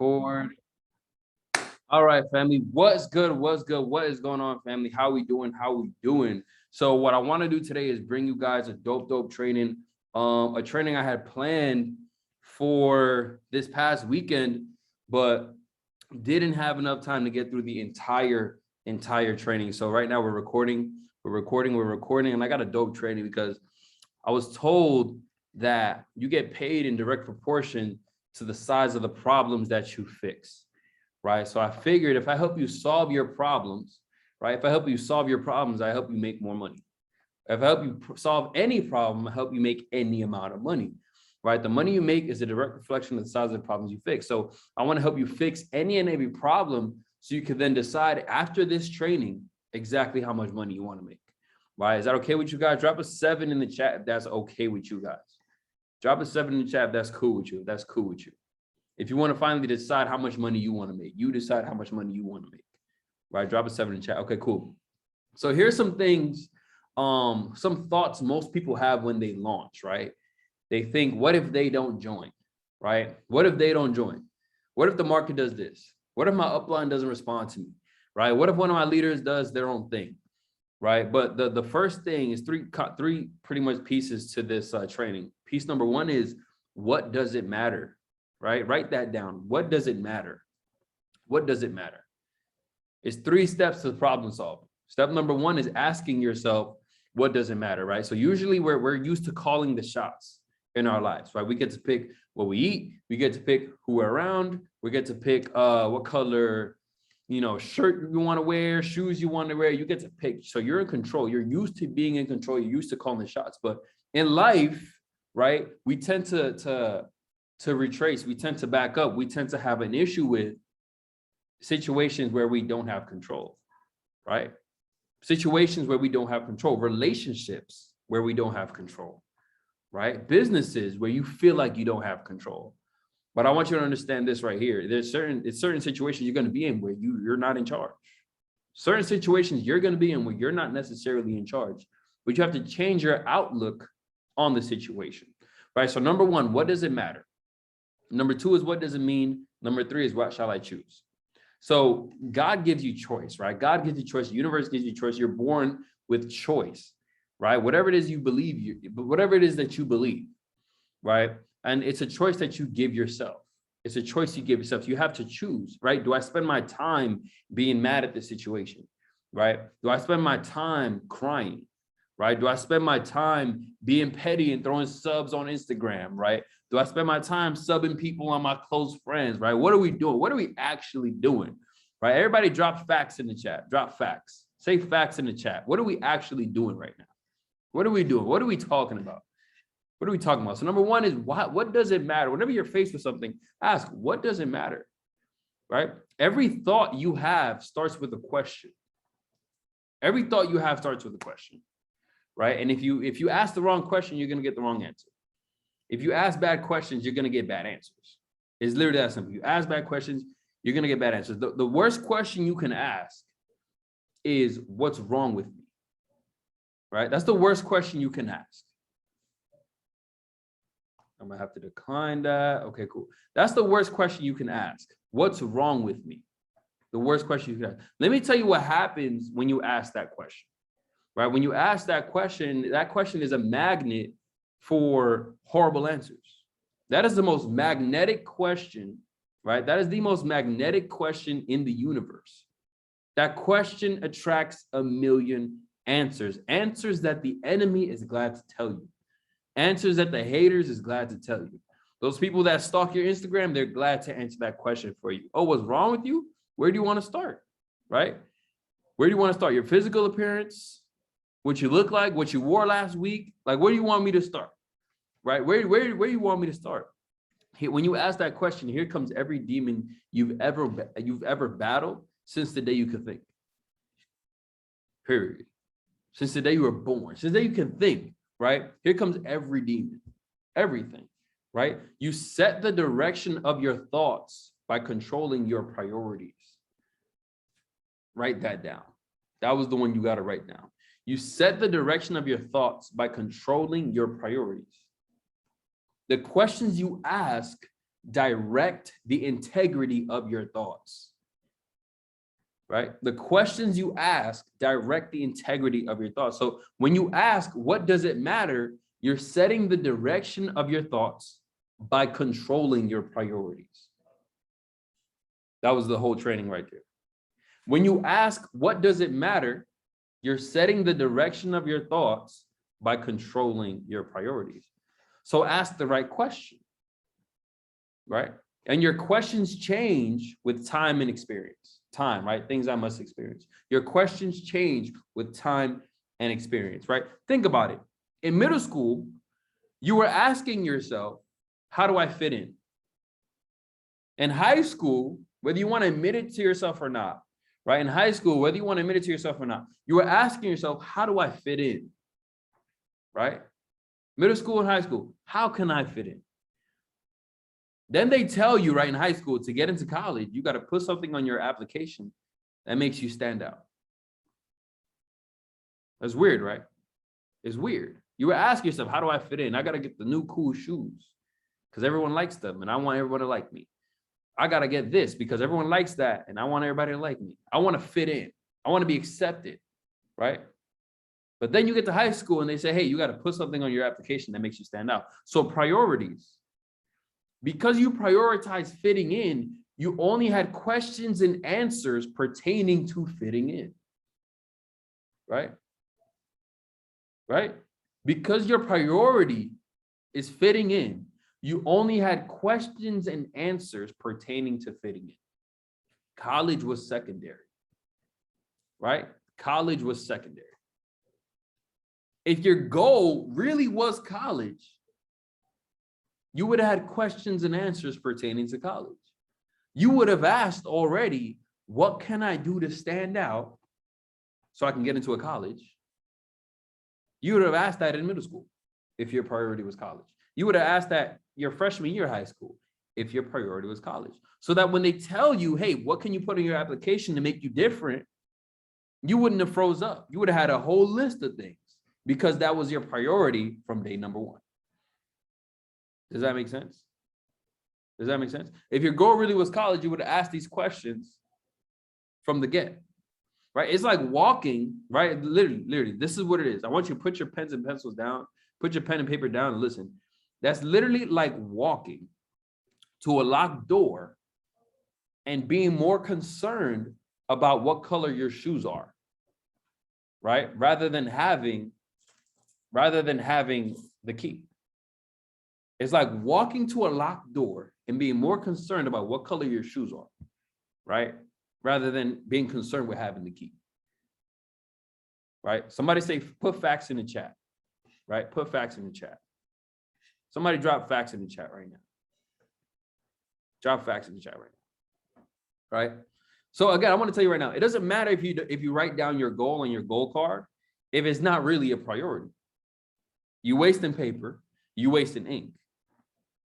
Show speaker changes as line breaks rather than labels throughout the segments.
Record. All right, family. What's good? What's good? What is going on, family? How we doing? How we doing? So what I want to do today is bring you guys a dope training. A training I had planned for this past weekend, but didn't have enough time to get through the entire training. So right now we're recording, and I got a dope training because I was told that you get paid in direct proportion to the size of the problems that you fix, right? So I figured if I help you solve your problems, right? If I help you solve your problems, I help you make more money. If I help you solve any problem, I help you make any amount of money, right? The money you make is a direct reflection of the size of the problems you fix. So I want to help you fix any and every problem so you can then decide after this training exactly how much money you want to make, right? Is that okay with you guys? Drop a 7 in the chat if that's okay with you guys. Drop a 7 in the chat if that's cool with you. If that's cool with you. If you want to finally decide how much money you want to make, you decide how much money you want to make, right? Drop a 7 in the chat. Okay, cool. So here's some things, some thoughts most people have when they launch, right? They think, what if they don't join, right? What if they don't join? What if the market does this? What if my upline doesn't respond to me, right? What if one of my leaders does their own thing, right? But the first thing is three pretty much pieces to this training. Piece number 1 is, what does it matter, right? Write that down. What does it matter? What does it matter? It's 3 steps to problem solving. Step number 1 is asking yourself, what does it matter, right? So usually we're used to calling the shots in our lives, right? We get to pick what we eat. We get to pick who we're around. We get to pick what color, shirt you want to wear, shoes you want to wear. You get to pick. So you're in control. You're used to being in control. You're used to calling the shots. But in life, right, we tend to retrace. We tend to back up. We tend to have an issue with situations where we don't have control, right? Situations where we don't have control, relationships where we don't have control, right? Businesses where you feel like you don't have control. But I want you to understand this right here. There's certain situations you're going to be in where you're not in charge. Certain situations you're going to be in where you're not necessarily in charge, but you have to change your outlook on the situation, right? So number 1, what does it matter? Number 2 is, what does it mean? Number 3 is, what shall I choose? So God gives you choice, right? God gives you choice. The universe gives you choice. You're born with choice, right? Whatever it is you believe, whatever it is that you believe, right? And it's a choice that you give yourself. It's a choice you give yourself. You have to choose, right? Do I spend my time being mad at the situation, right? Do I spend my time crying, right? Do I spend my time being petty and throwing subs on Instagram, right? Do I spend my time subbing people on my close friends, right? What are we doing? What are we actually doing, right? Everybody drop facts in the chat. Drop facts. Say facts in the chat. What are we actually doing right now? What are we doing? What are we talking about? What are we talking about? So number 1 is, what does it matter? Whenever you're faced with something, ask, what does it matter, right? Every thought you have starts with a question. Every thought you have starts with a question, right? And if you ask the wrong question, you're going to get the wrong answer. If you ask bad questions, you're going to get bad answers. It's literally that simple. You ask bad questions, you're going to get bad answers. The worst question you can ask is, what's wrong with me, right? That's the worst question you can ask. I'm going to have to decline that. Okay, cool. That's the worst question you can ask. What's wrong with me? The worst question you can ask. Let me tell you what happens when you ask that question, right? When you ask that question is a magnet for horrible answers. That is the most magnetic question, right? That is the most magnetic question in the universe. That question attracts a million answers, answers that the enemy is glad to tell you. Answers that the haters is glad to tell you. Those people that stalk your Instagram, they're glad to answer that question for you. Oh, what's wrong with you? Where do you want to start, right? Where do you want to start? Your physical appearance, what you look like, what you wore last week? Like, where do you want me to start, right? Where do you want me to start? Here, when you ask that question, here comes every demon you've ever battled since the day you could think. Period. Since the day you were born, since the day you can think. Right? Here comes every demon, everything, right? You set the direction of your thoughts by controlling your priorities. Write that down. That was the one you got to write down. You set the direction of your thoughts by controlling your priorities. The questions you ask direct the integrity of your thoughts, right? The questions you ask direct the integrity of your thoughts. So when you ask, what does it matter? You're setting the direction of your thoughts by controlling your priorities. That was the whole training right there. When you ask, what does it matter? You're setting the direction of your thoughts by controlling your priorities. So ask the right question, right? And your questions change with time and experience. Time, right? Things I must experience. Your questions change with time and experience, right? Think about it. In middle school, you were asking yourself, how do I fit in? In high school, whether you want to admit it to yourself or not, right? In high school, whether you want to admit it to yourself or not, you were asking yourself, how do I fit in? Right? Middle school and high school, how can I fit in? Then they tell you, right, in high school, to get into college, you got to put something on your application that makes you stand out. That's weird, right? It's weird. You were asking yourself, how do I fit in? I got to get the new cool shoes because everyone likes them and I want everyone to like me. I got to get this because everyone likes that and I want everybody to like me. I want to fit in. I want to be accepted, right? But then you get to high school and they say, hey, you got to put something on your application that makes you stand out. So priorities. Because you prioritize fitting in, you only had questions and answers pertaining to fitting in, right? Right? Because your priority is fitting in, you only had questions and answers pertaining to fitting in. College was secondary, right? College was secondary. If your goal really was college, you would have had questions and answers pertaining to college. You would have asked already, what can I do to stand out so I can get into a college? You would have asked that in middle school if your priority was college. You would have asked that your freshman year of high school if your priority was college. So that when they tell you, hey, what can you put in your application to make you different? You wouldn't have froze up. You would have had a whole list of things because that was your priority from day number one. Does that make sense? Does that make sense? If your goal really was college, you would have asked these questions from the get, right? It's like walking, right? Literally, this is what it is. I want you to put your pens and pencils down, put your pen and paper down and listen. That's literally like walking to a locked door and being more concerned about what color your shoes are, right? Rather than having the key. It's like walking to a locked door and being more concerned about what color your shoes are, right? Rather than being concerned with having the key, right? Somebody say, put facts in the chat, right? Put facts in the chat. Somebody drop facts in the chat right now. Drop facts in the chat right now, right? So again, I want to tell you right now, it doesn't matter if you write down your goal on your goal card, if it's not really a priority. You wasting paper, you wasting ink.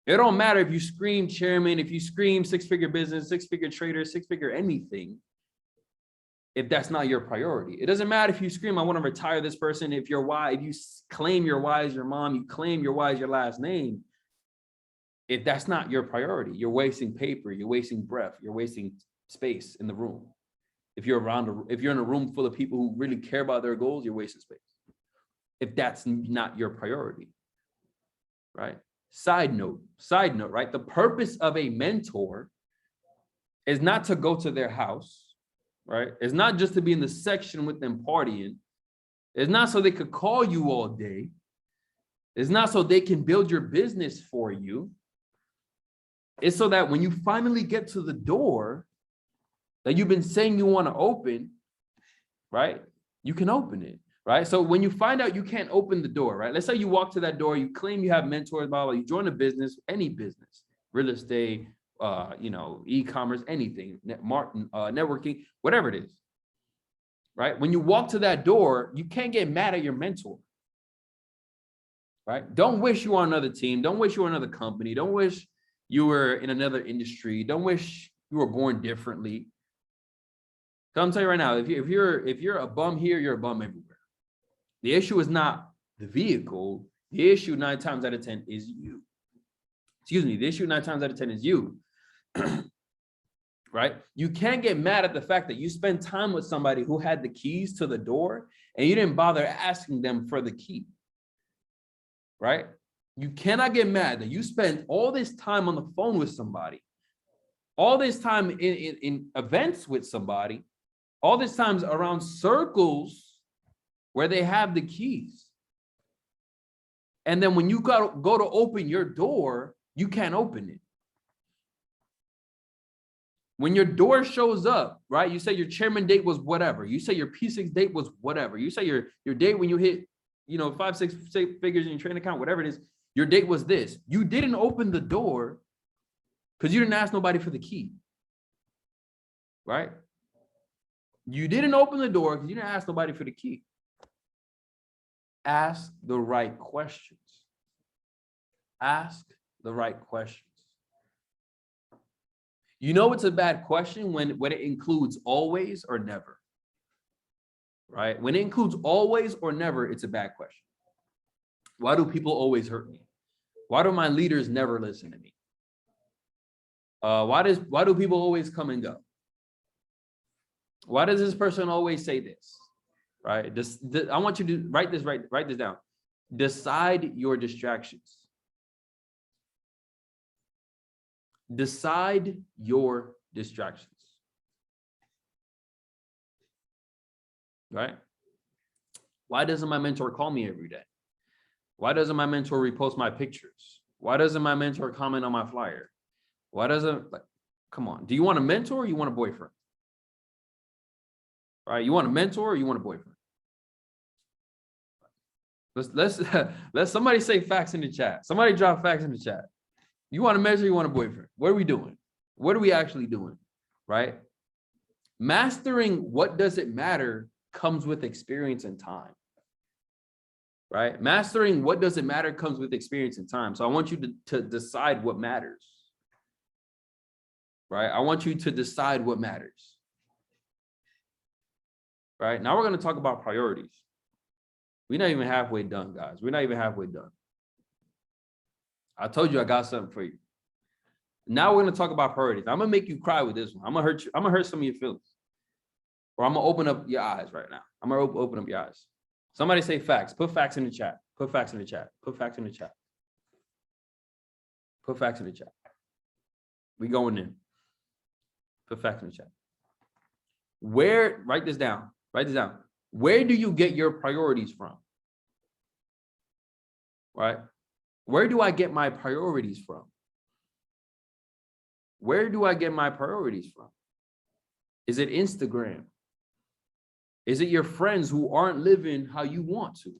It don't matter if you scream chairman, if you scream six-figure business, six-figure trader, six-figure anything, if that's not your priority. It doesn't matter if you scream, I want to retire this person. If your why, if you claim your why is your mom, you claim your why is your last name. If that's not your priority, you're wasting paper, you're wasting breath, you're wasting space in the room. If you're in a room full of people who really care about their goals, you're wasting space. If that's not your priority, right? Side note, right? The purpose of a mentor is not to go to their house, right? It's not just to be in the section with them partying. It's not so they could call you all day. It's not so they can build your business for you. It's so that when you finally get to the door that you've been saying you want to open, right? You can open it. Right. So when you find out you can't open the door, right? Let's say you walk to that door, you claim you have mentors, blah, blah, you join a business, any business, real estate, e-commerce, anything, networking, whatever it is. Right. When you walk to that door, you can't get mad at your mentor. Right. Don't wish you were on another team. Don't wish you were another company. Don't wish you were in another industry. Don't wish you were born differently. So I'm telling you right now, if you're a bum here, you're a bum everywhere. The issue is not the vehicle. The issue 9 times out of 10 is you. excuse me, the issue 9 times out of 10 is you, right? You can't get mad at the fact that you spend time with somebody who had the keys to the door and you didn't bother asking them for the key, right? You cannot get mad that you spend all this time on the phone with somebody, all this time in events with somebody, all this time around circles where they have the keys. And then when you go to open your door, you can't open it. When your door shows up, right? You say your chairman date was whatever. You say your P6 date was whatever. You say your date when you hit, 5, 6 figures in your training account, whatever it is, your date was this. You didn't open the door because you didn't ask nobody for the key, right? You didn't open the door because you didn't ask nobody for the key. Ask the right questions. Ask the right questions. You know it's a bad question when it includes always or never, right? When it includes always or never, it's a bad question. Why do people always hurt me? Why do my leaders never listen to me? Why do people always come and go? Why does this person always say this? Right? I want you to write this down. Decide your distractions. Decide your distractions. Right? Why doesn't my mentor call me every day? Why doesn't my mentor repost my pictures? Why doesn't my mentor comment on my flyer? Why doesn't, come on. Do you want a mentor or you want a boyfriend? All right, you want a mentor or you want a boyfriend? Let's somebody say facts in the chat. Somebody drop facts in the chat. You want a mentor, you want a boyfriend? What are we doing? What are we actually doing? Right? Mastering what doesn't matter comes with experience and time. Right? Mastering what doesn't matter comes with experience and time. So I want you to decide what matters. Right? I want you to decide what matters. Right? Now we're going to talk about priorities. We're not even halfway done, guys. We're not even halfway done. I told you I got something for you. Now we're going to talk about priorities. I'm going to make you cry with this one. I'm going to hurt you. I'm going to hurt some of your feelings. Or I'm going to open up your eyes right now. I'm going to open up your eyes. Somebody say facts. Put facts in the chat. Put facts in the chat. Put facts in the chat. Put facts in the chat. We going in. Put facts in the chat. Write this down. Write this down. Where do you get your priorities from? Right? Where do I get my priorities from? Where do I get my priorities from? Is it Instagram? Is it your friends who aren't living how you want to?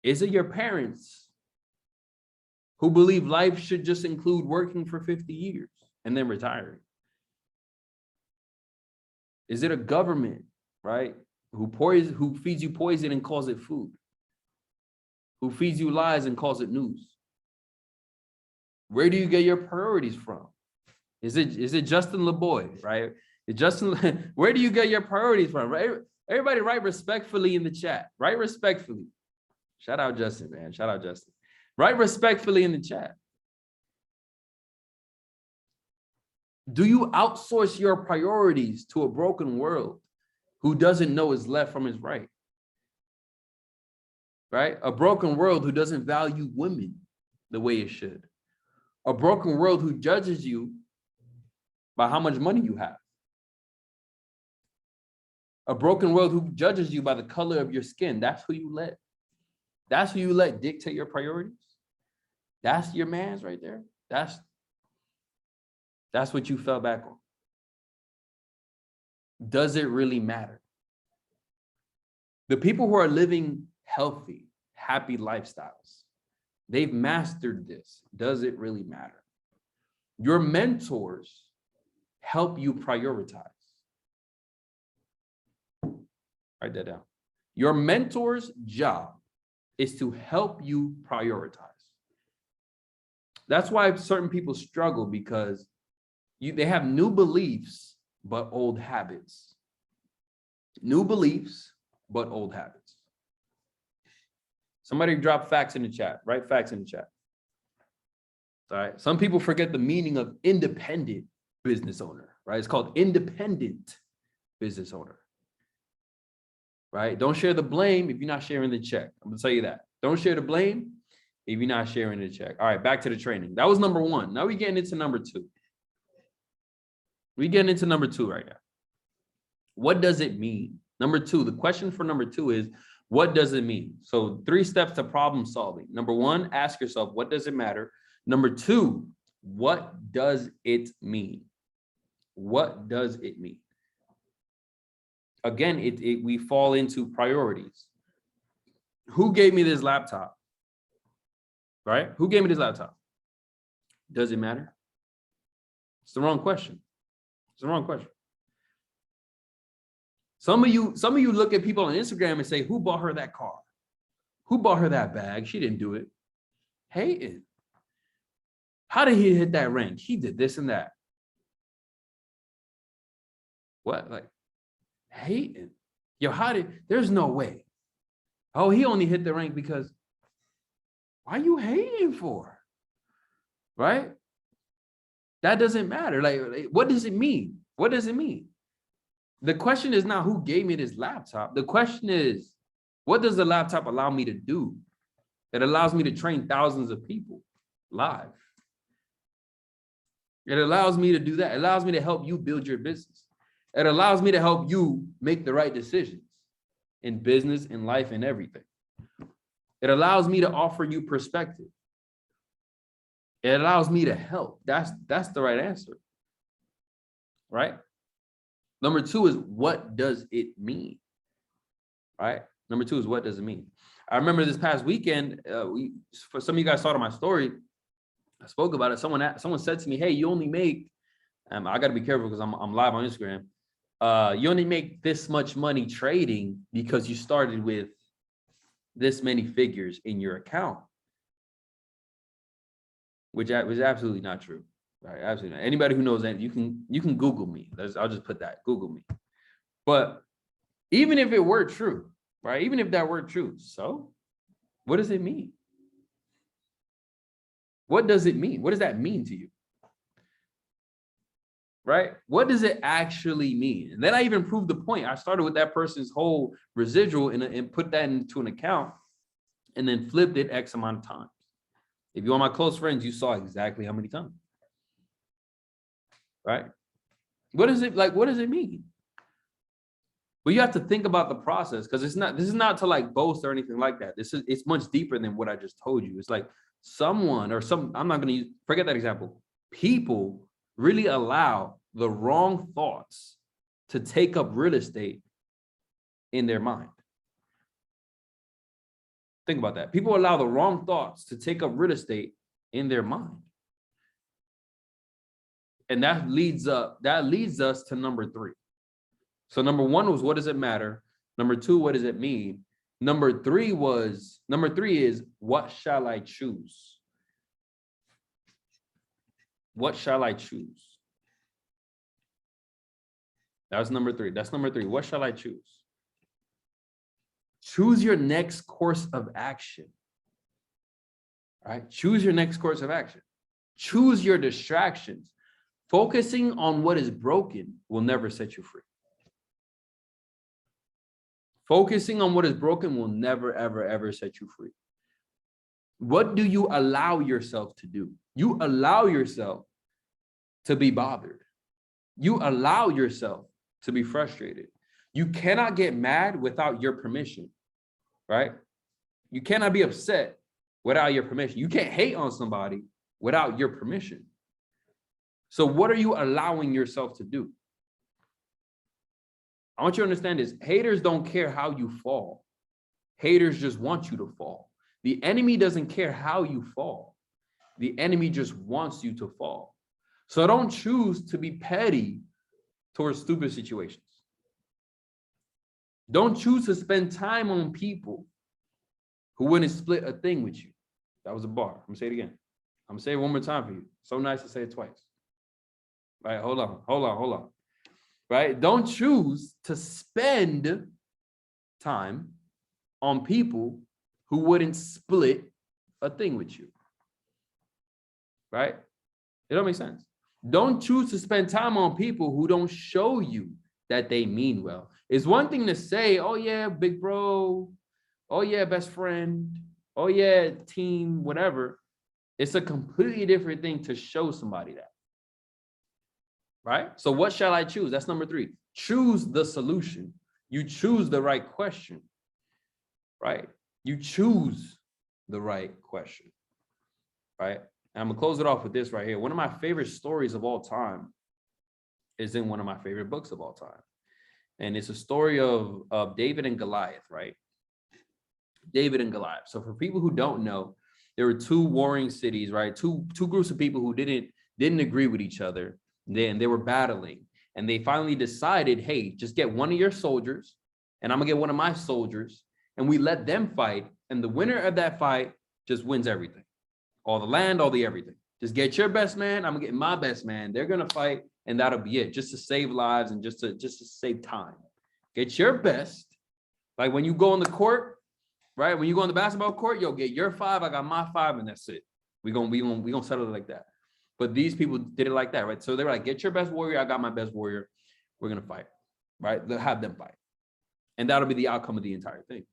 Is it your parents who believe life should just include working for 50 years and then retiring? Is it a government, right, who feeds you poison and calls it food? Who feeds you lies and calls it news? Where do you get your priorities from? Is it Justin LeBoy, right? Where do you get your priorities from? Right? Everybody write respectfully in the chat. Write respectfully. Shout out Justin, man. Shout out Justin. Write respectfully in the chat. Do you outsource your priorities to a broken world who doesn't know his left from his right? Right? A broken world who doesn't value women the way it should. A broken world who judges you by how much money you have. A broken world who judges you by the color of your skin. That's who you let. That's who you let dictate your priorities. That's your man's right there. That's what you fell back on. Does it really matter? The people who are living healthy, happy lifestyles, they've mastered this. Does it really matter? Your mentors help you prioritize. Write that down. Your mentor's job is to help you prioritize. That's why certain people struggle, because they have new beliefs, but old habits. New beliefs, but old habits. Somebody drop facts in the chat. Write facts in the chat. All right. Some people forget the meaning of independent business owner, right? It's called independent business owner, right? Don't share the blame if you're not sharing the check. I'm gonna tell you that. Don't share the blame if you're not sharing the check. All right, back to the training. That was number one. Now we're getting into number two. We're getting into number two right now. What does it mean? Number two, the question for number two is, what does it mean? So 3 steps to problem solving. Number one, ask yourself, what does it matter? Number two, what does it mean? What does it mean? Again, we fall into priorities. Who gave me this laptop? Right? Who gave me this laptop? Does it matter? It's the wrong question. It's the wrong question. Some of you look at people on Instagram and say, who bought her that car? Who bought her that bag? She didn't do it. Hating. How did he hit that rank? He did this and that. What? Like, hating. Yo, there's no way. Oh, he only hit the rank because, why are you hating for? Right? That doesn't matter. Like, what does it mean? What does it mean? The question is not who gave me this laptop. The question is, what does the laptop allow me to do? It allows me to train thousands of people live. It allows me to do that. It allows me to help you build your business. It allows me to help you make the right decisions in business, in life, and everything. It allows me to offer you perspective. It allows me to help. That's the right answer, right? Number two is, what does it mean? Right? Number two is, what does it mean? I remember this past weekend, for some of you guys saw it on my story, I spoke about it. Someone said to me, hey, you only make, I got to be careful because I'm live on Instagram. You only make this much money trading because you started with this many figures in your account, which was absolutely not true. Right? Absolutely not. Anybody who knows that, you can Google me. I'll just put that, Google me. But even if it were true, right? Even if that were true, so what does it mean? What does it mean? What does that mean to you? Right? What does it actually mean? And then I even proved the point. I started with that person's whole residual and put that into an account and then flipped it X amount of times. If you're my close friends, you saw exactly how many times. Right? What is it like? What does it mean? Well, you have to think about the process, because this is not to like boast or anything like that. It's much deeper than what I just told you. It's like I'm not going to forget that example. People really allow the wrong thoughts to take up real estate in their mind. Think about that. People allow the wrong thoughts to take up real estate in their mind. And that leads us to number 3. So number 1 was, what does it matter? Number 2, what does it mean? Number 3 is, what shall I choose? What shall I choose? That was number 3. That's number 3. What shall I choose? Choose your next course of action. All right? Choose your next course of action. Choose your distractions. Focusing on what is broken will never set you free. Focusing on what is broken will never, ever, ever set you free. What do you allow yourself to do? You allow yourself to be bothered. You allow yourself to be frustrated. You cannot get mad without your permission, right? You cannot be upset without your permission. You can't hate on somebody without your permission. So what are you allowing yourself to do? I want you to understand this. Haters don't care how you fall. Haters just want you to fall. The enemy doesn't care how you fall. The enemy just wants you to fall. So don't choose to be petty towards stupid situations. Don't choose to spend time on people who wouldn't split a thing with you. That was a bar. I'm gonna say it again. I'm gonna say it one more time for you. So nice to say it twice. Right, hold on. Right? Don't choose to spend time on people who wouldn't split a thing with you. right? It don't make sense. Don't choose to spend time on people who don't show you that they mean well. It's one thing to say, oh yeah, big bro, oh yeah, best friend, oh yeah, team, whatever. It's a completely different thing to show somebody that, right? So what shall I choose? That's number 3. Choose the solution. You choose the right question, right? You choose the right question, right? And I'm gonna close it off with this right here. One of my favorite stories of all time is in one of my favorite books of all time. And it's a story of David and Goliath, right? David and Goliath. So for people who don't know, there were 2 warring cities, right? Two groups of people who didn't agree with each other. Then they were battling, and they finally decided, hey, just get one of your soldiers, and I'm gonna get one of my soldiers, and we let them fight. And the winner of that fight just wins everything, all the land, all the everything. Just get your best man. I'm gonna get my best man. They're gonna fight, and that'll be it, just to save lives and just to save time. Get your best. Like when you go on the court, right? When you go on the basketball court, yo, get your 5, I got my 5, and that's it. We gonna settle it like that. But these people did it like that, right? So they were like, get your best warrior, I got my best warrior. We're gonna fight, right? They'll have them fight. And that'll be the outcome of the entire thing.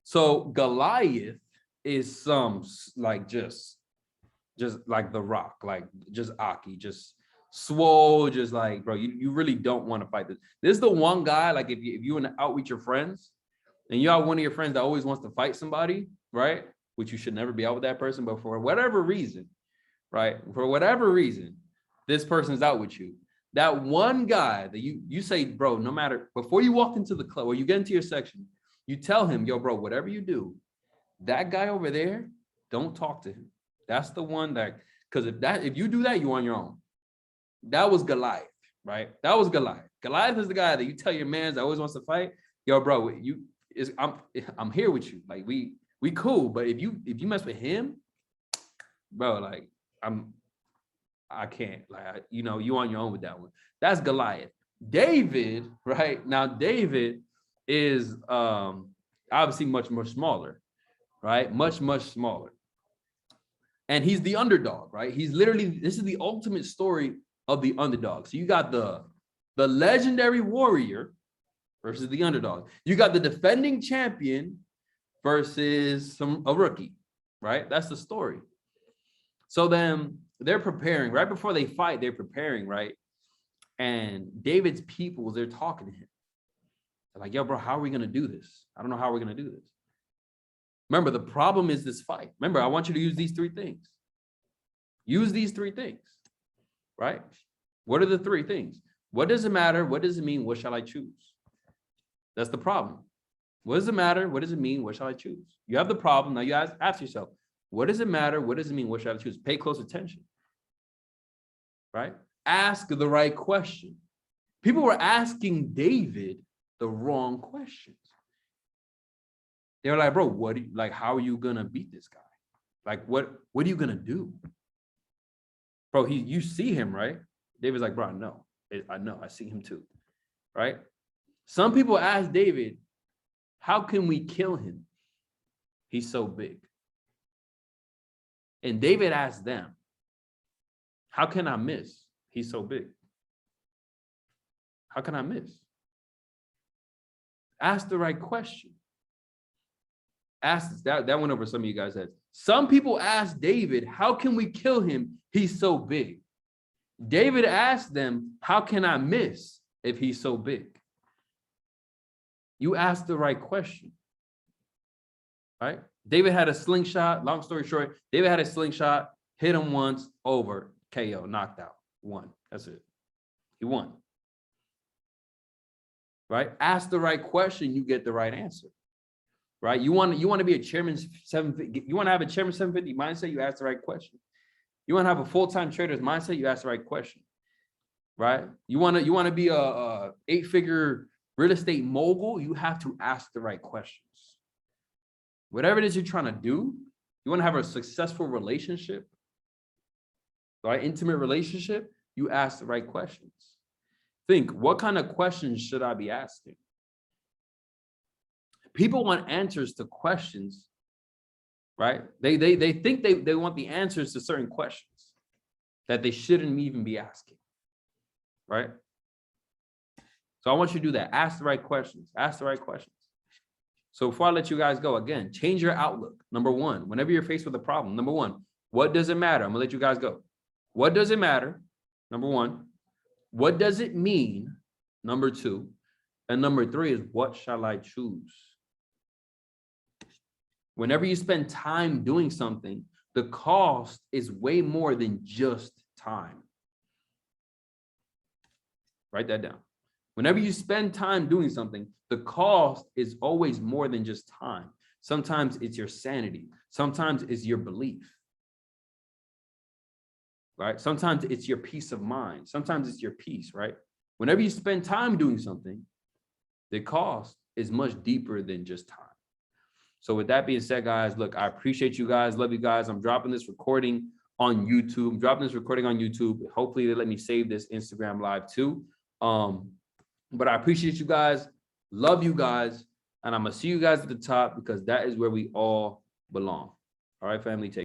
So Goliath is some like just like the Rock, like just Aki, just swole, just like, bro, you really don't want to fight this. This is the one guy, like if you want to out with your friends, and you have one of your friends that always wants to fight somebody, right? Which you should never be out with that person, but for whatever reason, right? For whatever reason, this person's out with you. That one guy that you say, bro, no matter, before you walk into the club or you get into your section, you tell him, yo, bro, whatever you do, that guy over there, don't talk to him. That's the one that, because if you do that, you're on your own. That was Goliath, right? That was Goliath. Goliath is the guy that you tell your man that always wants to fight, yo, bro, I'm here with you. Like we cool, but if you mess with him, bro, like I can't. Like you on your own with that one. That's Goliath. David, right? Now David is obviously much smaller, right? Much smaller. And he's the underdog, right? He's literally, this is the ultimate story of the underdog. So you got the legendary warrior versus the underdog. You got the defending champion versus a rookie, right? That's the story. So then they're preparing, right before they fight, they're preparing, right? And David's people, they're talking to him. They're like, yo, bro, how are we going to do this? I don't know how we're going to do this. Remember, the problem is this fight. Remember, I want you to use these 3 things. Use these 3 things, right? What are the 3 things? What does it matter? What does it mean? What shall I choose? That's the problem. What does it matter? What does it mean? What shall I choose? You have the problem. Now you ask yourself, what does it matter? What does it mean? What shall I choose? Pay close attention, right? Ask the right question. People were asking David the wrong questions. They were like, bro, how are you gonna beat this guy? Like, what are you gonna do? Bro, you see him, right? David's like, bro, I know, I see him too, right? Some people ask David, how can we kill him? He's so big. And David asked them, how can I miss? He's so big. How can I miss? Ask the right question. Ask that went over some of you guys' heads. Some people ask David, how can we kill him? He's so big. David asked them, how can I miss if he's so big? You asked the right question, right? David had a slingshot. Long story short, David had a slingshot, hit him once, over, KO, knocked out, won. That's it. He won. Right? Ask the right question, you get the right answer. Right? You want to be a chairman 750. You want to have a chairman 750 mindset, you ask the right question. You want to have a full-time trader's mindset, you ask the right question. Right? You want to be a 8-figure real estate mogul, you have to ask the right questions. Whatever it is you're trying to do, you want to have a successful relationship, right? Intimate relationship, you ask the right questions. Think, what kind of questions should I be asking? People want answers to questions right? They think they want the answers to certain questions that they shouldn't even be asking, right? So I want you to do that. Ask the right questions. Ask the right questions. So before I let you guys go, again, change your outlook. Number one, whenever you're faced with a problem, number one, what does it matter? I'm gonna let you guys go. What does it matter? Number one. What does it mean? Number two. And number three is, what shall I choose? Whenever you spend time doing something, the cost is way more than just time. Write that down. Whenever you spend time doing something, the cost is always more than just time. Sometimes it's your sanity. Sometimes it's your belief. Right? Sometimes it's your peace of mind. Sometimes it's your peace, right? Whenever you spend time doing something, the cost is much deeper than just time. So with that being said, guys, look, I appreciate you guys. Love you guys. I'm dropping this recording on YouTube. Hopefully they let me save this Instagram live too. But I appreciate you guys. Love you guys. And I'm going to see you guys at the top, because that is where we all belong. All right, family, take